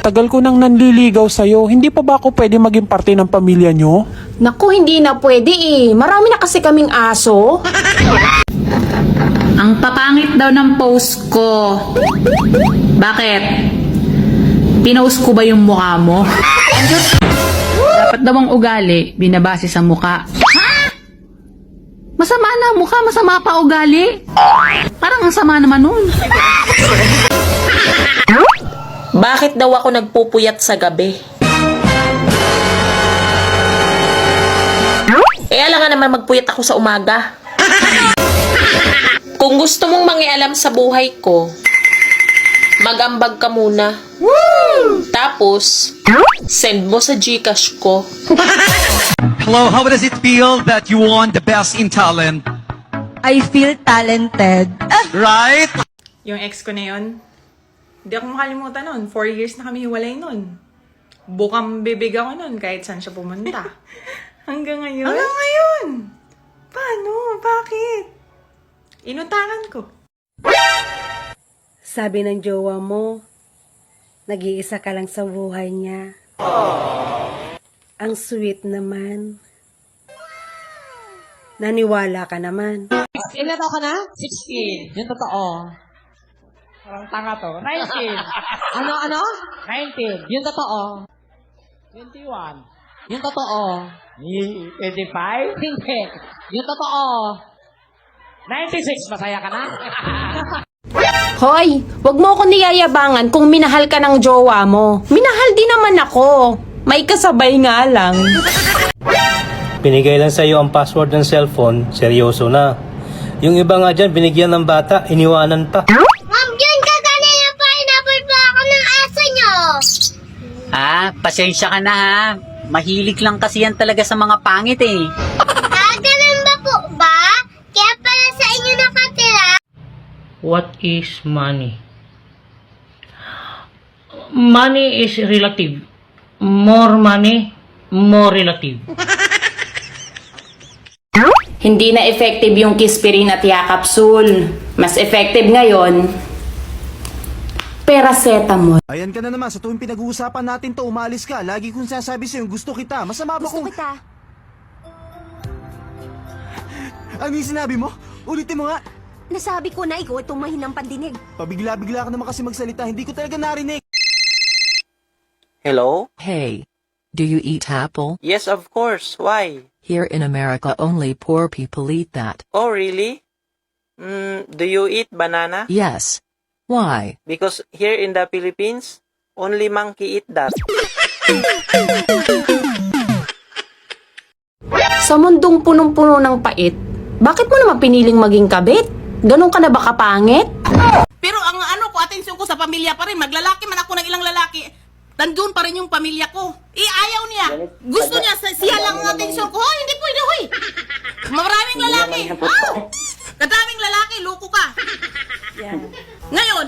Tagal ko nang nanliligaw sa'yo. Hindi pa ba ako pwede maging parte ng pamilya nyo? Naku, hindi na pwede eh. Marami na kasi kaming aso. Ang papangit daw ng post ko. Bakit? Pinost ko ba yung mukha mo? Dapat daw ang ugali, binabase sa mukha. Ha? Masama na mukha, masama pa ugali. Parang ang sama naman nun. Bakit daw ako nagpupuyat sa gabi? Alangan naman magpuyat ako sa umaga. Kung gusto mong mangialam sa buhay ko, magambag ka muna. Tapos, send mo sa GCash ko. Hello, how does it feel that you won the best in talent? I feel talented. Right? Yung ex ko na yun, hindi ako makalimutan nun. 4 years na kami hiwalay nun. Bukang bibig ako nun kahit saan siya pumunta. Hanggang ngayon? Hanggang ngayon! Paano? Bakit? Inutakan ko. Sabi ng jowa mo, nag-iisa ka lang sa buhay niya. Ang sweet naman. Naniwala ka naman. Ilan ako na? 16. Yung totoo. Parang tanga to. 19. Ano? 19. Yung totoo. 21. Yung totoo. 25? Hindi. Yung totoo. 96. Masaya ka na? Hoy, wag mo ako niyayabangan kung minahal ka ng jowa mo. Minahal din naman ako. May kasabay nga lang. Binigay lang sa'yo ang password ng cellphone, seryoso na. Yung iba nga dyan, binigyan ng bata, iniwanan pa. Ma'am, yun ka kanina pineapple pa ako ng aso nyo. Pasensya ka na ha. Mahilig lang kasi yan talaga sa mga pangit eh. Ganun ba po ba? Kaya pala sa inyo nakatira? What is money? Money is relative. More money, more relative. Hindi na effective yung Kispirin at Yakapsul. Mas effective ngayon, Paracetamol. Ayan ka na naman, sa tuwing pinag-uusapan natin to, umalis ka. Lagi kong sasabi sa'yo, gusto kita. Masama ba kung... Gusto kita. Ano yung sinabi mo? Ulitin mo nga. Nasabi ko na ikaw itong mahinang pandinig. Pabigla-bigla ka naman kasi magsalita, hindi ko talaga narinig. Hello? Hey. Do you eat apple? Yes, of course. Why? Here in America only poor people eat that. Oh, really? Do you eat banana? Yes. Why? Because here in the Philippines, only monkey eat that. Sa mundong punong-puno ng pait, bakit mo naman piniling maging kabit? Ganun ka na ba kapangit? Pero ang atensyon ko sa pamilya pa rin. Maglalaki man ako ng ilang lalaki. Nandun pa rin yung pamilya ko. Ayaw niya. Gusto niya, siya lang ang atensyon ko. Hoy, hindi pwede, hoy. Maraming lalaki. Kadaming lalaki, loko ka. Ngayon,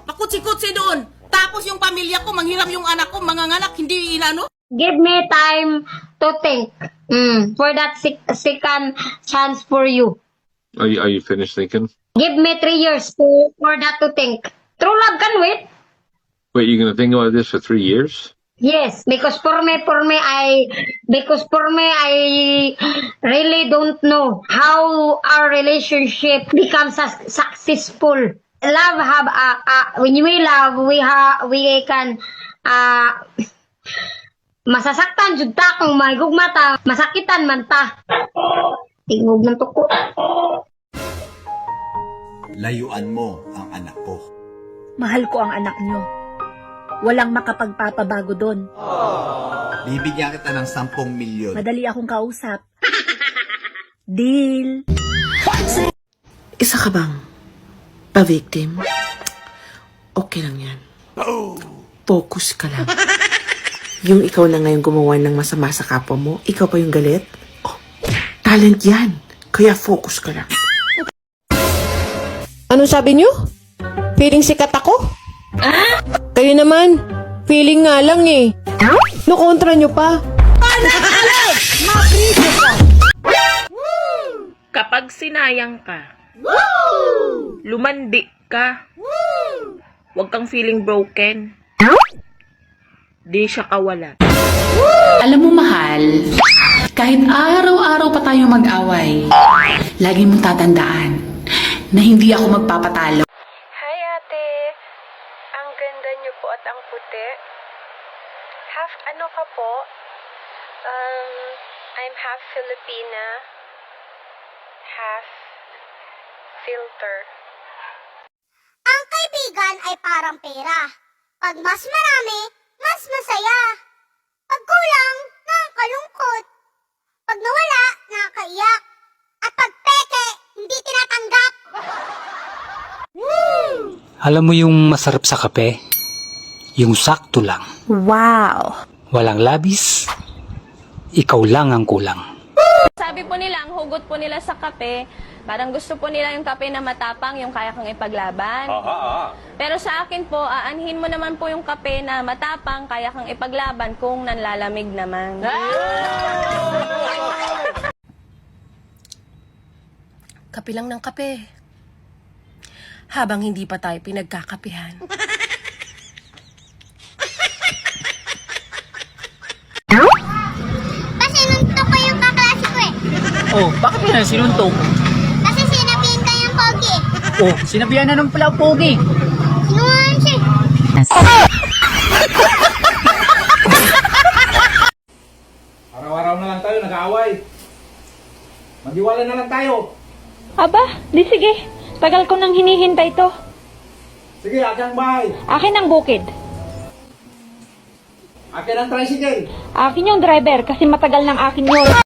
pakutsi-kutsi doon. Tapos yung pamilya ko, manghiram yung anak ko, manganganak, hindi inano. Give me time to think. For that second chance for you. Are you finished thinking? Give me 3 years for that to think. True love can wait. Wait, you're gonna think about this for 3 years? Yes, because for me, I really don't know how our relationship becomes successful. Love have when we love, we can masasaktan jud ta kung mahigugma ta, masakitan man ta. Tingog ng tuko. Layuan mo ang anak ko. Mahal ko ang anak nyo. Walang makapagpapabago doon. Bibigyan kita ng 10 milyon. Madali akong kausap. Deal. Isa ka bang pa-victim? Okay lang yan. Focus ka lang. Yung ikaw na ngayon gumawa ng masama sa kapwa mo, ikaw pa yung galit? Oh, talent yan. Kaya focus ka lang. Ano sabi niyo? Feeling sikat ako? Kayo naman, feeling nga lang eh. No kontra nyo pa. Kapag sinayang ka, lumandi ka, huwag kang feeling broken. di siya kawala. Alam mo, mahal, kahit araw-araw pa tayo mag-away, lagi mong tatandaan na hindi ako magpapatalo. Hi ate, ang ganda niyo po at ang puti. Half ano ka po? I'm half Filipina, half filter. Ang kaibigan ay parang pera. Pag mas marami, mas masaya. Pag kulang, nakakalungkot. Pag nawala, nakakaiyak. At pag peke, hindi tinatanggap. Alam mo yung masarap sa kape? Yung sakto lang. Wow! Walang labis, ikaw lang ang kulang. Sabi po nila, ang hugot po nila sa kape, parang gusto po nila yung kape na matapang, yung kaya kang ipaglaban. Pero sa akin po, aanhin mo naman po yung kape na matapang, kaya kang ipaglaban kung nanlalamig naman. Kape lang ng kape. Habang hindi pa tayo pinagkakapihan. Pasinuntok ko yung kaklase ko eh. Oh, bakit yun ang sinuntok? Kasi sinabihin ka yung pogi. Oh, sinabihan na ng pala pogi. Sinungaling siya. Araw-araw na lang tayo nag-aaway. Maghiwalay na lang tayo. Aba, di sige. Tagal ko nang hinihintay to. Sige, akin ang bahay. Akin ang bukid. Akin ang tricycle. Akin yung driver kasi matagal ng akin yun.